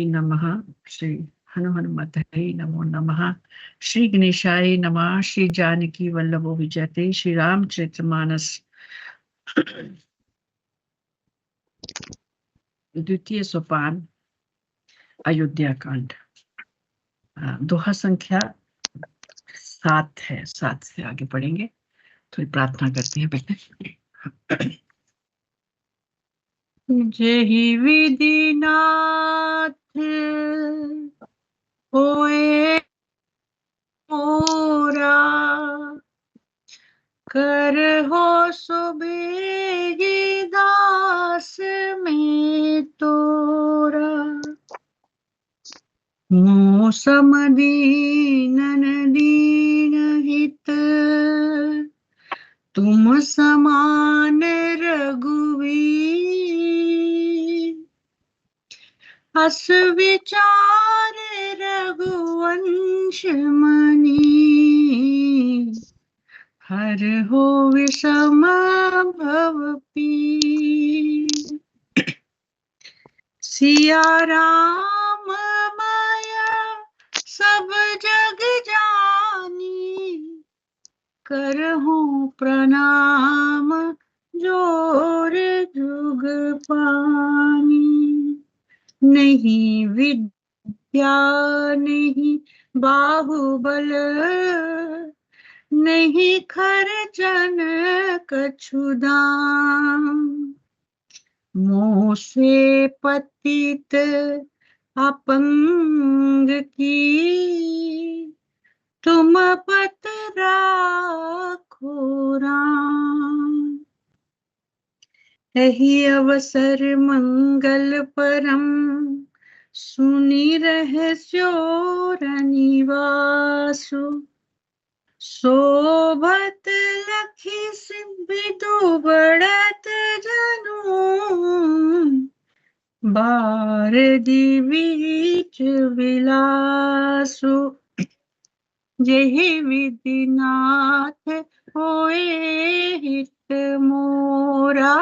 नमः। श्री हनुमते नमो नमः। श्री गणेशाय नमः। श्री जानकी वल्लभो विजयते। श्री रामचरितमानस द्वितीय सोपान अयोध्या कांड। दोहा संख्या 7 है। 7 से आगे पढ़ेंगे। थोड़ी प्रार्थना करते हैं पहले। जय विधिनाथ होए मोरा, कर हो सुबेगी दास में तोरा। मौसम दीनन दीन हित, तुम समान रघुवीर। अस विचार रघुवंश मणि, हर हो विषम भव पीर। सिया राम माया सब जग जानी, करहूं प्रणाम जोर जुग पानी। नहीं विद्या नहीं बाहुबल, नहीं खर्चन कछु दाम। मोह से पतित अपंग की, तुम पत राखो राम। यही अवसर मंगल परम, सुनी रहस्योर निवासु। शोभत लखी विदु बढ़त जनु, बारदी बीच विलासु। यही विधिनाथ होए हित मोरा,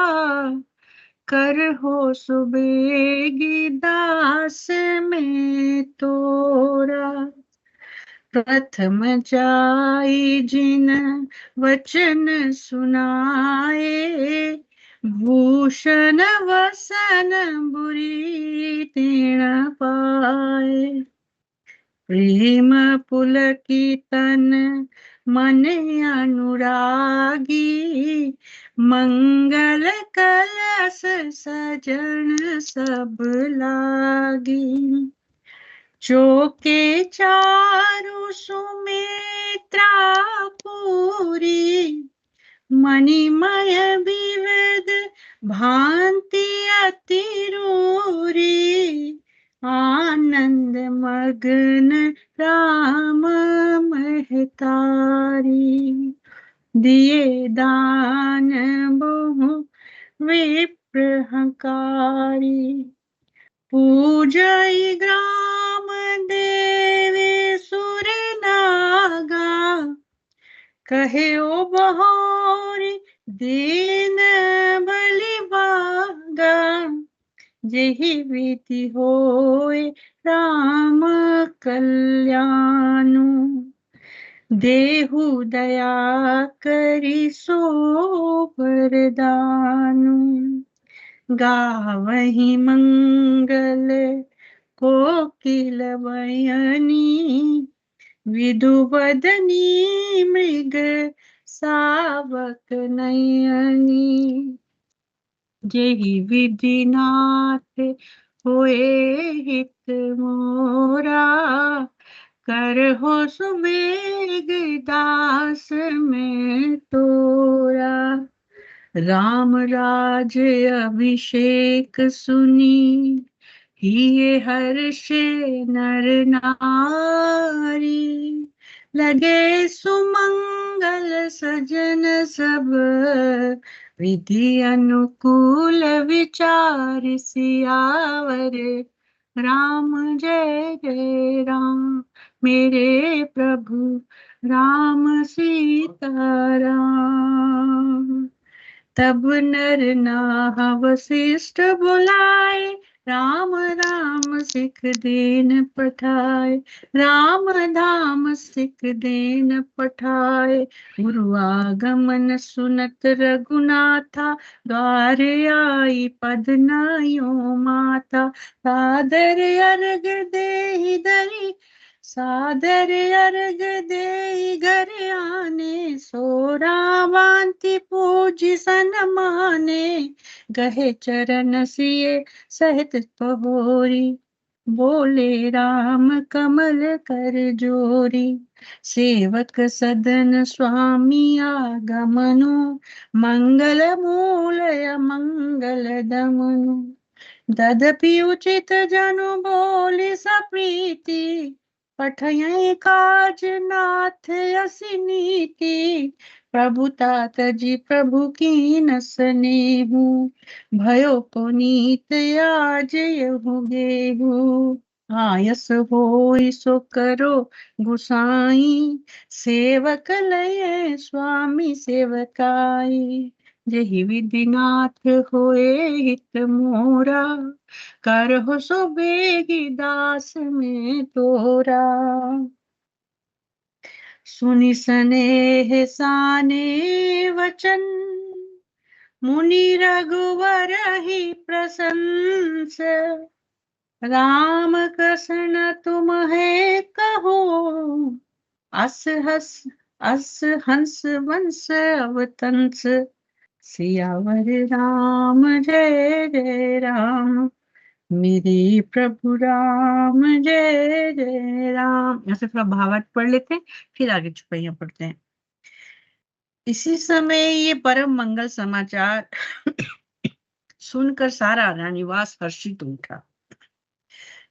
कर हो सुबेगी दास में तोरा। प्रथम जाई जिन वचन सुनाए, भूषण वसन बुरी तीण पाए। प्रेम पुलकितन मन अनुरागी, मंगल कलश सजन सब लागी। चौके चारु सुमित्रा पूरी, मणिमय विविध भांति अति रूरी। आनंद मग्न राम महतारी, दिए दान बहु विप्रहकारी। पूजई ग्राम देवी सुर नागा, कहे ओ बहोरी दीन बलि भागा। यही विधि होए राम कल्याणु, देहु दया करी सो वरदानु। गावहि मंगल कोकिल बयनी, विदु बदनी मृग सावक नयनी। जेहि विधिनाथ होए हित मोरा, कर हो सुबेग दास में तोरा। राम राज अभिषेक सुनी, हिये हर्ष नर नारी। लगे सुमंगल सजन सब, विधि अनुकूल विचार सियावर। राम जय जय राम, मेरे प्रभु राम सीता राम। तब नर नाह वशिष्ठ बुलाए, राम राम सिख दीन पठाए, राम धाम सिख दीन पठाए। गुरु आगमन सुनत रघुनाथा, द्वार आई पद नायो माता। सादर अर्घ देहि धरि, सादर अर्घ देहि घर आने। सोरावांति पूज सनमाने, गहे चरण सिए सहित पहोरी। बोले राम कमल कर जोरी, सेवक सदन स्वामी आगमनु। मंगल मूलय मंगल दमनु, तदपि उचित जनु बोले सप्रीति। पठय काज नाथ असी नीति, प्रभुतात जी प्रभु कीन स्नेहु। भयो पुनीत आज यहु गेहु, आयस होय सो करो गुसाई। सेवक लय स्वामी सेवकाई, जहि विधिनाथ होए हित मोरा। करहु सो बेगी दास में तोरा। सुनि सनेह साने वचन, मुनि रघुवर ही प्रशंस। राम कृष्ण तुम है कहो, अस हंस वंश अवतंस। सियावर राम जय जय राम, मेरे प्रभु राम जय जय राम। यहाँ से थोड़ा भावार्थ पढ़ लेते हैं, फिर आगे चुपैया पढ़ते हैं। इसी समय ये परम मंगल समाचार सुनकर सारा रानीवास हर्षित उठा।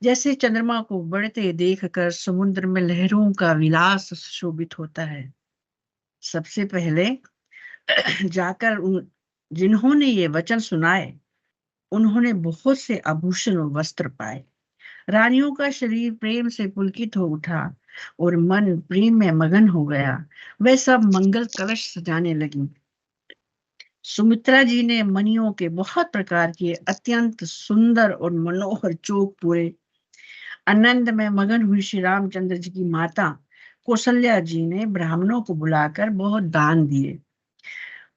जैसे चंद्रमा को बढ़ते देखकर समुद्र में लहरों का विलास शोभित होता है। सबसे पहले जाकर जिन्होंने ये वचन सुनाए, उन्होंने बहुत से आभूषण और वस्त्र पाए। रानियों का शरीर प्रेम से पुलकित हो उठा और मन प्रेम में मगन हो गया। वे सब मंगल कलश सजाने लगी। सुमित्रा जी ने मणियों के बहुत प्रकार के अत्यंत सुंदर और मनोहर चौक पूरे। आनंद में मगन हुई श्री रामचंद्र जी की माता कौशल्या जी ने ब्राह्मणों को बुलाकर बहुत दान दिए।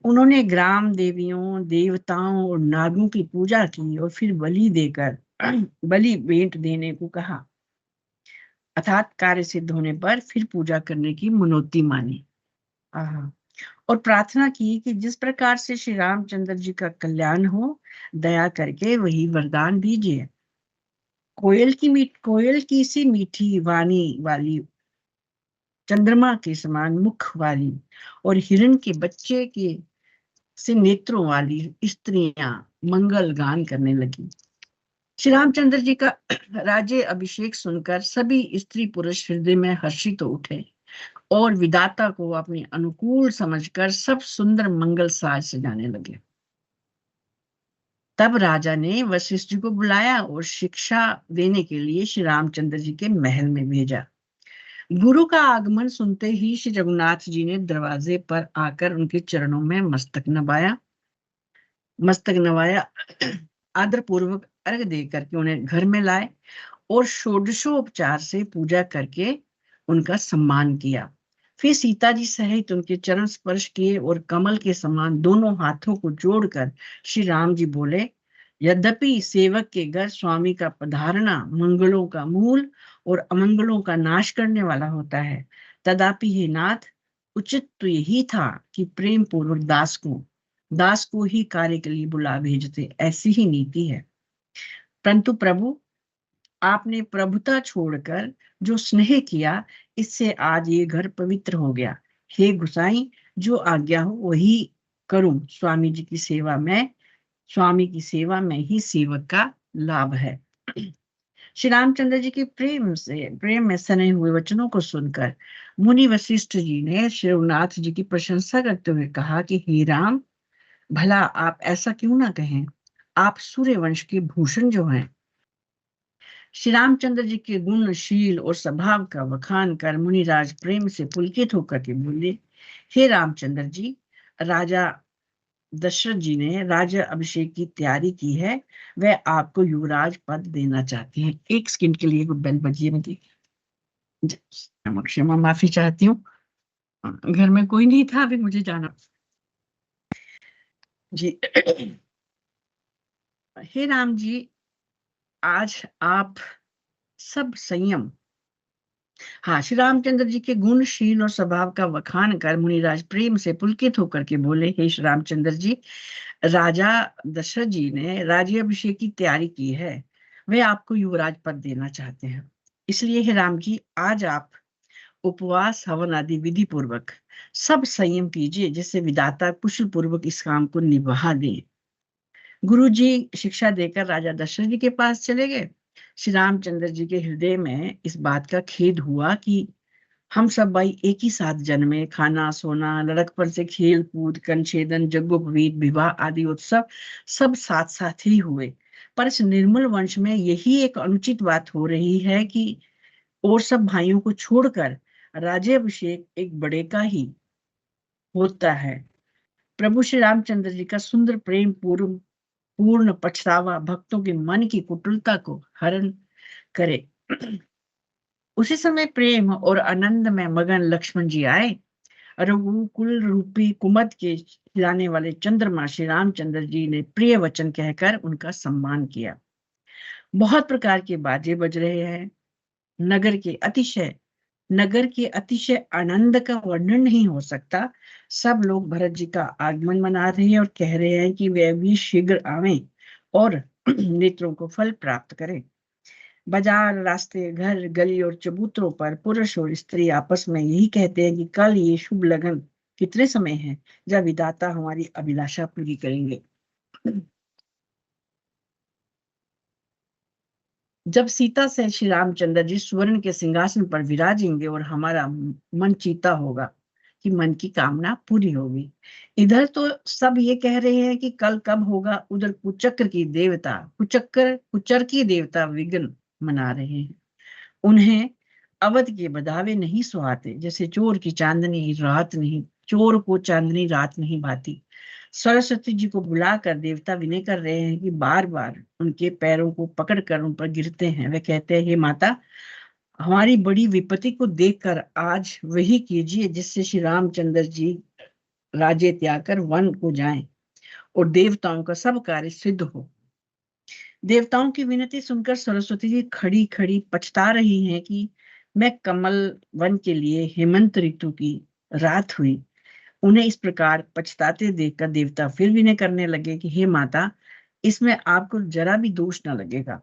उन्होंने ग्राम देवियों, देवताओं और नागों की पूजा की और फिर बलि देकर बलि भेंट देने को कहा। अर्थात कार्य सिद्ध होने पर फिर पूजा करने की मनोती मानी। और प्रार्थना की कि जिस प्रकार से श्री रामचंद्र जी का कल्याण हो, दया करके वही वरदान दीजिए। कोयल की सी मीठी वाणी वाली, चंद्रमा के समान मुख वाली और हिरण के बच्चे के से नेत्रों वाली स्त्रियां मंगल गान करने लगी। श्री रामचंद्र जी का राज्य अभिषेक सुनकर सभी स्त्री पुरुष हृदय में हर्षित हो उठे और विधाता को अपने अनुकूल समझकर सब सुंदर मंगल साज सजाने लगे। तब राजा ने वशिष्ठ जी को बुलाया और शिक्षा देने के लिए श्री रामचंद्र जी के महल में भेजा। गुरु का आगमन सुनते ही श्री रघुनाथ जी ने दरवाजे पर आकर उनके चरणों में मस्तक नवाया। आदर पूर्वक अर्घ दे करके उन्हें घर में लाए और षोडशोपचार से पूजा करके उनका सम्मान किया। फिर सीता जी सहित उनके चरण स्पर्श किए और कमल के समान दोनों हाथों को जोड़कर श्री राम जी बोले, यद्यपि सेवक के घर स्वामी का पधारना मंगलों का मूल और अमंगलों का नाश करने वाला होता है, तदापि हे नाथ, उचित तो यही था कि प्रेम पूर्वक दास को ही कार्य के लिए बुला भेजते। ऐसी ही नीति है। परंतु प्रभु, आपने प्रभुता छोड़कर जो स्नेह किया, इससे आज ये घर पवित्र हो गया। हे गुसाई, जो आज्ञा हो वही करूं। स्वामी की सेवा में ही सेवक का लाभ है। श्री रामचंद्र जी के प्रेम में सने हुए वचनों को सुनकर मुनि वशिष्ठ जी ने श्री रघुनाथ जी की प्रशंसा करते हुए कहा कि हे राम, भला आप ऐसा क्यों ना कहें। आप सूर्य वंश के भूषण जो हैं। श्री रामचंद्र जी के गुण, शील और स्वभाव का बखान कर मुनिराज प्रेम से पुलकित होकर के बोले, हे रामचंद्र जी, राजा दशरथ जी ने राजा अभिषेक की तैयारी की है, वह आपको युवराज पद देना चाहते हैं। एक सेकंड के लिए बेल बजी है, मैं क्षमा माफी चाहती हूँ, घर में कोई नहीं था, अभी मुझे जाना जी। हे राम जी, आज आप सब संयम, हाँ, श्री रामचंद्र जी के गुणशील और स्वभाव का वखान कर मुनिराज प्रेम से पुलकित होकर के बोले, हे श्री रामचंद्र जी, राजा दशरथ जी ने राज्याभिषेक की तैयारी की है, वे आपको युवराज पद देना चाहते हैं। इसलिए हे राम जी, आज आप उपवास हवन आदि विधि पूर्वक सब संयम कीजिए, जिससे विधाता कुशल पूर्वक इस काम को निभा दे। गुरु जी शिक्षा देकर राजा दशरथ जी के पास चले गए। श्री रामचंद्र जी के हृदय में इस बात का खेद हुआ कि हम सब भाई एक ही साथ जन्मे, खाना सोना, लड़कपन से खेल कूद, कंछेदन, यज्ञोपवीत, विवाह आदि उत्सव सब साथ साथ ही हुए, पर इस निर्मल वंश में यही एक अनुचित बात हो रही है कि और सब भाइयों को छोड़कर राज्याभिषेक एक बड़े का ही होता है। प्रभु श्री रामचंद्र जी का सुंदर प्रेम पूर्ण पछतावा भक्तों के मन की कुटिलता को हरण करे। उसी समय प्रेम और आनंद में मगन लक्ष्मण जी आए। रघुकुल रूपी कुमद के खिलाने वाले चंद्रमा श्री रामचंद्र जी ने प्रिय वचन कहकर उनका सम्मान किया। बहुत प्रकार के बाजे बज रहे हैं। नगर के अतिशय आनंद का वर्णन नहीं हो सकता। सब लोग भरत जी का आगमन मना रहे हैं और कह रहे हैं कि वे भी शीघ्र आवें और नेत्रों को फल प्राप्त करें। बाजार, रास्ते, घर, गली और चबूतरों पर पुरुष और स्त्री आपस में यही कहते हैं कि कल ये शुभ लगन कितने समय है जब विधाता हमारी अभिलाषा पूरी करेंगे। जब सीता से श्री रामचंद्र जी स्वर्ण के सिंहासन पर विराजेंगे और हमारा मन चीता होगा कि मन की कामना पूरी होगी। इधर तो सब ये कह रहे हैं कि कल कब होगा, उधर कुचर की देवता विघ्न मना रहे हैं। उन्हें अवध के बदावे नहीं सुहाते, जैसे चोर को चांदनी रात नहीं भाती। सरस्वती जी को बुलाकर देवता विनय कर रहे हैं कि बार बार उनके पैरों को पकड़कर उन पर गिरते हैं। वे कहते हैं, हे माता, हमारी बड़ी विपत्ति को देखकर आज वही कीजिए जिससे श्री रामचंद्र जी राज्य त्याग कर वन को जाएं और देवताओं का सब कार्य सिद्ध हो। देवताओं की विनती सुनकर सरस्वती जी खड़ी खड़ी पछता रही हैं कि मैं कमल वन के लिए हेमंत ऋतु की रात हुई। उन्हें इस प्रकार पछताते देखकर देवता फिर विनय करने लगे कि हे माता, इसमें आपको जरा भी दोष न लगेगा।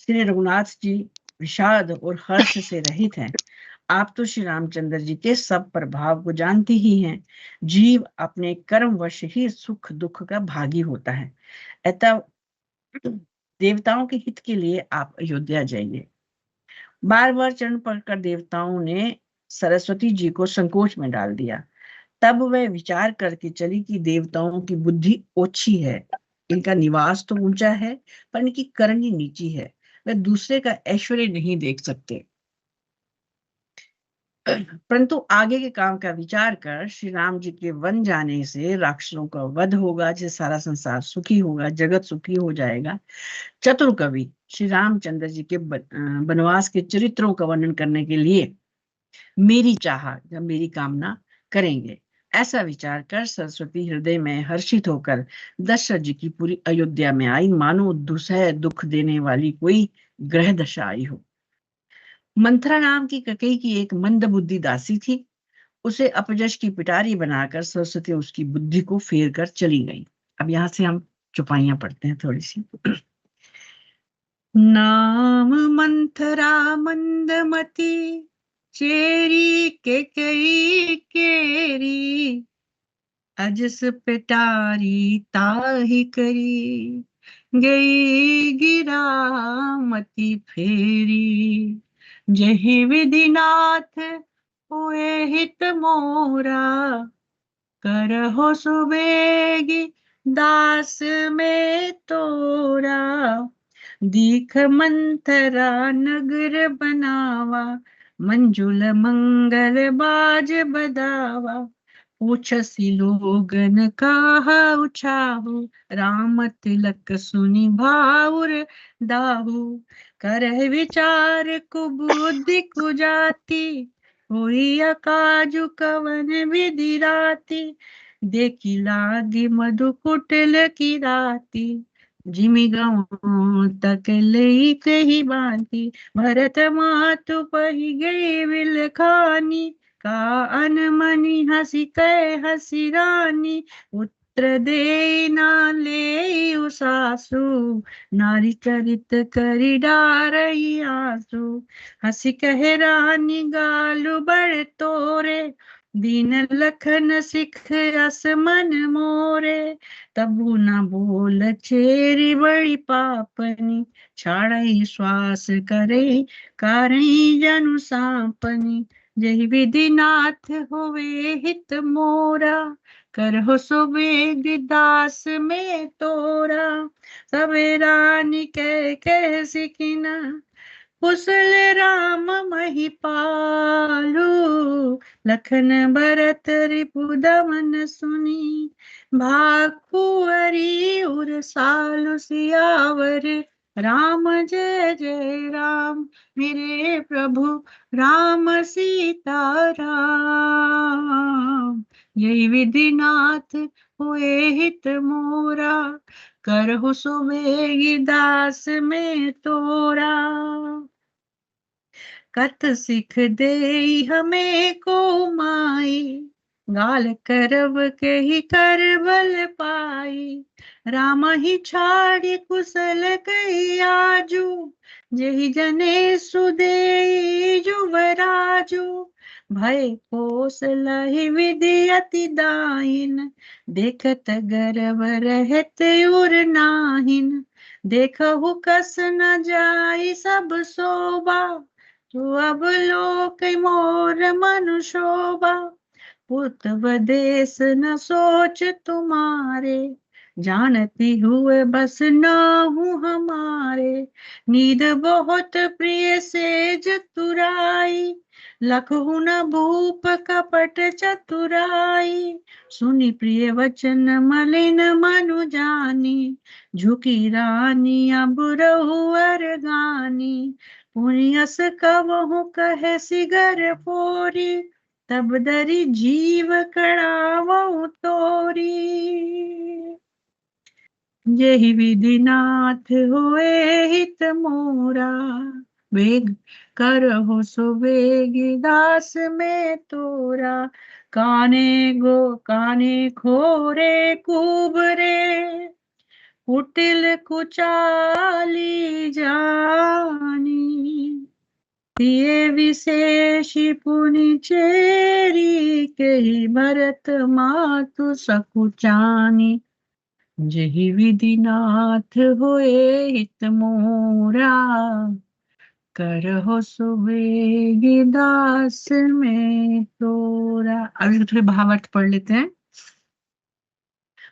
श्री रघुनाथ जी विषाद और हर्ष से रहित हैं। आप तो श्री रामचंद्र जी के सब प्रभाव को जानती ही हैं। जीव अपने कर्मवश ही सुख दुख का भागी होता है। अतः देवताओं के हित के लिए आप अयोध्या जाइए। बार बार चरण पकड़कर देवताओं ने सरस्वती जी को संकोच में डाल दिया। तब वह विचार करके चली कि देवताओं की बुद्धि ओछी है, इनका निवास तो ऊंचा है पर इनकी करनी नीची है। वह दूसरे का ऐश्वर्य नहीं देख सकते, परंतु आगे के काम का विचार कर श्री राम जी के वन जाने से राक्षसों का वध होगा, जिससे सारा संसार सुखी होगा, जगत सुखी हो जाएगा। चतुर कवि श्री रामचंद्र जी के वनवास के चरित्रों का वर्णन करने के लिए मेरी कामना करेंगे। ऐसा विचार कर सरस्वती हृदय में हर्षित होकर दशरथ जी की पूरी अयोध्या में आई, मानो दुसह दुख देने वाली कोई ग्रह दशा आई हो। मंथरा नाम की ककई की एक मंद बुद्धि दासी थी। उसे अपजश की पिटारी बनाकर सरस्वती उसकी बुद्धि को फेर कर चली गई। अब यहां से हम चुपाइयां पढ़ते हैं थोड़ी सी। नाम मंथरा मंदमती, चेरी के कई केरी, अजस पिटारी ताहि करी, गई गिरा मति फेरी। जहि विधिनाथ हुए हित मोरा, करहो सुबेगी दास में तोरा। दीख मंथरा नगर बनावा, मंजुल मंगल बाज बदावा। पूछसी लोगन काहा उछाहु, राम तिलक सुनि भाउर दाहु। करह विचार कुबुद्धि कुजाति, होई अकाजु कवन विधि राति। देखी लागी मधु कुटिल की राती, जिमि गऊँ तक लई कही बाती। भरत मातु पही गई विलखानी, का अनमनी हसी कै हसी रानी। पुत्र दे ना ले सासु, नारी चरित करी डारही आंसू। हसी कहे रानी गालु बड़ तोरे, दीन लखन सिख रस मन मोरे। तबु न बोल छेरी बड़ी पापनी, छाड़ई श्वास करे कारई जनु सांपनी। जही विधि नाथ होवे हित मोरा, करहो सो वेग दास में तोरा। सबे रानी कह सिकिना, कुशल राम महिपालु। लखन भरत रिपुदमन सुनी, भाकुअरी उर सालु सियावर। राम जय जय राम, मेरे प्रभु राम सीता राम। यही विधि नाथ हुए हित मोरा, करहु सुबेगी दास में तोरा। कत सिख दे हमें को माई, गाल करब के ही कर बल पाई। राम ही छाड़ी कुशल कही आजू, जही जने सुदे जुवराजू। भय कोस लहि विधि अति दाहिन, देखत गर्व रहत उर नाहिन। देखहु कस न जाई सब शोभा, तो अब लोक मोर मनु शोभा। पुत वदेश न सोच तुम्हारे, जानती हुए बस नाहु हमारे। नींद बहुत प्रिय सेज तुराई, लखहु न भूप कपट चतुराई। सुनि प्रिय वचन मलिन मनु जानी, झुकी रानी अब रहुअर गानी। पुनियस कवहु कहे सिगर पोरी, तब दरी जीव कड़ावहु तोरी। यही विधि नाथ होए हित मोरा, वेग करहु सुवेगी दास में तोरा। काने खोरे कुबरे, कुटिल कुचाली जानी। तिये विशेषी पुनि चेरी, कही भरत मातु सकुचानी। जही विधि नाथ होए हित मोरा, करहो सुबेगी दास में तोरा। अब इसको थोड़े भावार्थ पढ़ लेते हैं।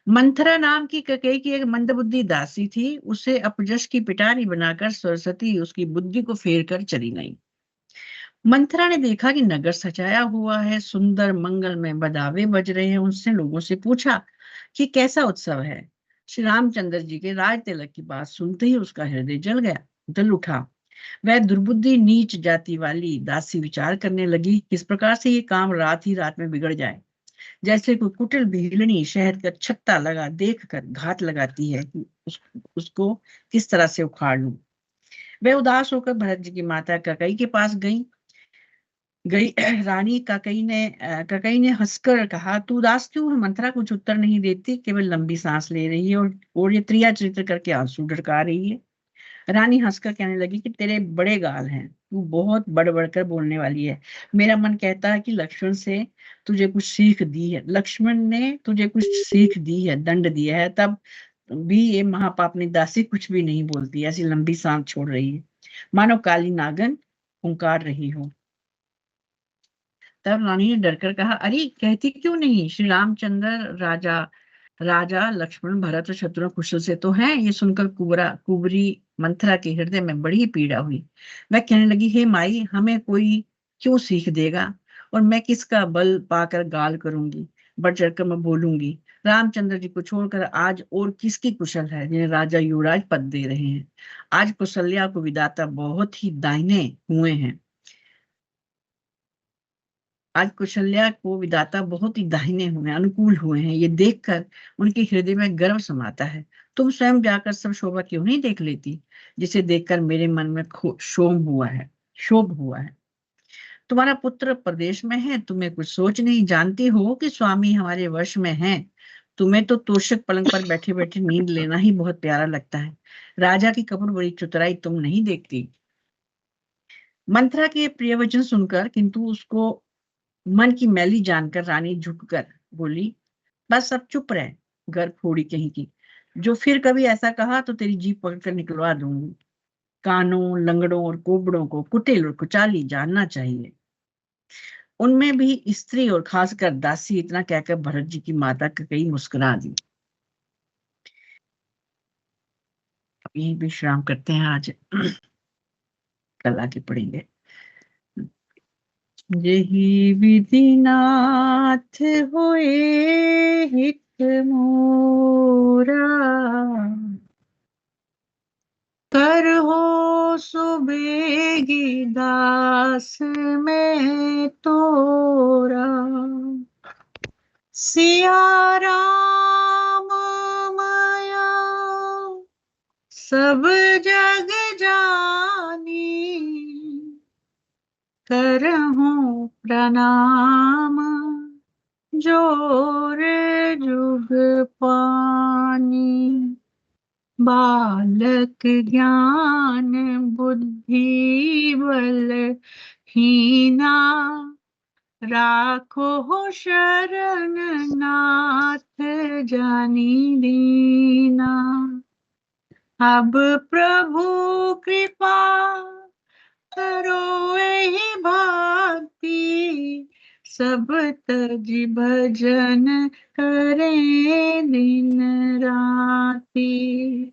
मंथरा नाम की ककेई की एक मंदबुद्धि दासी थी। उसे अपजश की पिटारी बनाकर सरस्वती उसकी बुद्धि को फेर कर चली गई। मंथरा ने देखा कि नगर सजाया हुआ है, सुंदर मंगल में बदावे बज रहे हैं। उसने लोगों से पूछा कि कैसा उत्सव है। श्री रामचंद्र जी के राज तिलक की बात सुनते ही उसका हृदय जल उठा। वह दुर्बुद्धि नीच जाति वाली दासी विचार करने लगी, किस प्रकार से ये काम रात ही रात में बिगड़ जाए। जैसे कोई कुटिल भीलनी शहद का छत्ता लगा देख कर घात लगाती है कि उसको किस तरह से उखाड़ लूं। वह उदास होकर भरत जी की माता ककई के पास गई। रानी ककई ने हंसकर कहा, तू उदास क्यों है? मंथरा कुछ उत्तर नहीं देती, केवल लंबी सांस ले रही है और ये त्रिया चरित्र करके आंसू ढड़का रही है। रानी हंसकर कहने लगी कि तेरे बड़े गाल हैं, तू बहुत बढ़ बढ़कर बोलने वाली है। मेरा मन कहता है कि लक्ष्मण ने तुझे कुछ सीख दी है, दंड दिया है, तब भी ये महापापनी दासी कुछ भी नहीं बोलती, ऐसी लंबी सांस छोड़ रही है, मानो काली नागन हुंकार रही हो। तब रानी ने डरकर कहा, अरे कहती क्यों नहीं? श्री रामचंद्र राजा लक्ष्मण भरत और शत्रुघ्न कुशल से तो हैं। ये सुनकर कुबरी मंथरा के हृदय में बड़ी पीड़ा हुई। वह कहने लगी, हे माई, हमें कोई क्यों सीख देगा और मैं किसका बल पाकर गाल करूंगी? बढ़ चढ़कर मैं बोलूंगी। रामचंद्र जी को छोड़कर आज और किसकी कुशल है जिन्हें राजा युवराज पद दे रहे हैं। आज कौशल्या को विधाता बहुत ही दाहिने हुए हैं। आज कौशल्या को विधाता बहुत ही दाहिने हुए हैं, अनुकूल हुए हैं। ये देखकर उनके हृदय में गर्व समाता है। तुम स्वयं जाकर सब शोभा क्यों नहीं देख लेती, जिसे देखकर मेरे मन में शोभ हुआ है। तुम्हारा पुत्र प्रदेश में है, तुम्हें कुछ सोच नहीं, जानती हो कि स्वामी हमारे वश में है। तुम्हें तो तोषक पलंग पर बैठे बैठे नींद लेना ही बहुत प्यारा लगता है। राजा की कपड़ बड़ी चतुराई तुम नहीं देखती। मंथरा के प्रिय वचन सुनकर, किंतु उसको मन की मैली जानकर, रानी झुककर बोली, बस अब चुप रहे, घर फोड़ी कहीं की। जो फिर कभी ऐसा कहा तो तेरी जीभ पकड़कर निकलवा दूंगी। कानों, लंगड़ों और कोबड़ों को कुटिल और कुचाली जानना चाहिए। उनमें भी स्त्री और खासकर दासी, इतना कहकर भरत जी की माता कई मुस्कुरा दी। अब यही विश्राम करते हैं आज, कल आगे पढ़ेंगे। यही विधिनाथ होए हित मोरा, कर हो सुबेगी दास में तोरा। सिया राम माया सब जग जानी, करहूं प्रणाम जोर जुग पानी। बालक ज्ञान बुद्धि बल हीना, राखो हो शरण नाथ जानी दीना। अब प्रभु कृपा करो एहि भक्ति, सब तज भजन करे दिन राति।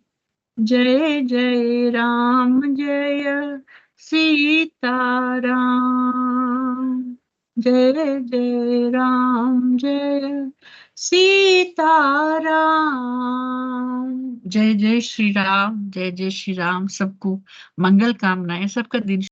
जय जय राम जय सीता राम, जय जय राम जय सीता राम। जय जय श्री राम, जय जय श्री राम। सबको मंगल कामनाएं, सबका दिन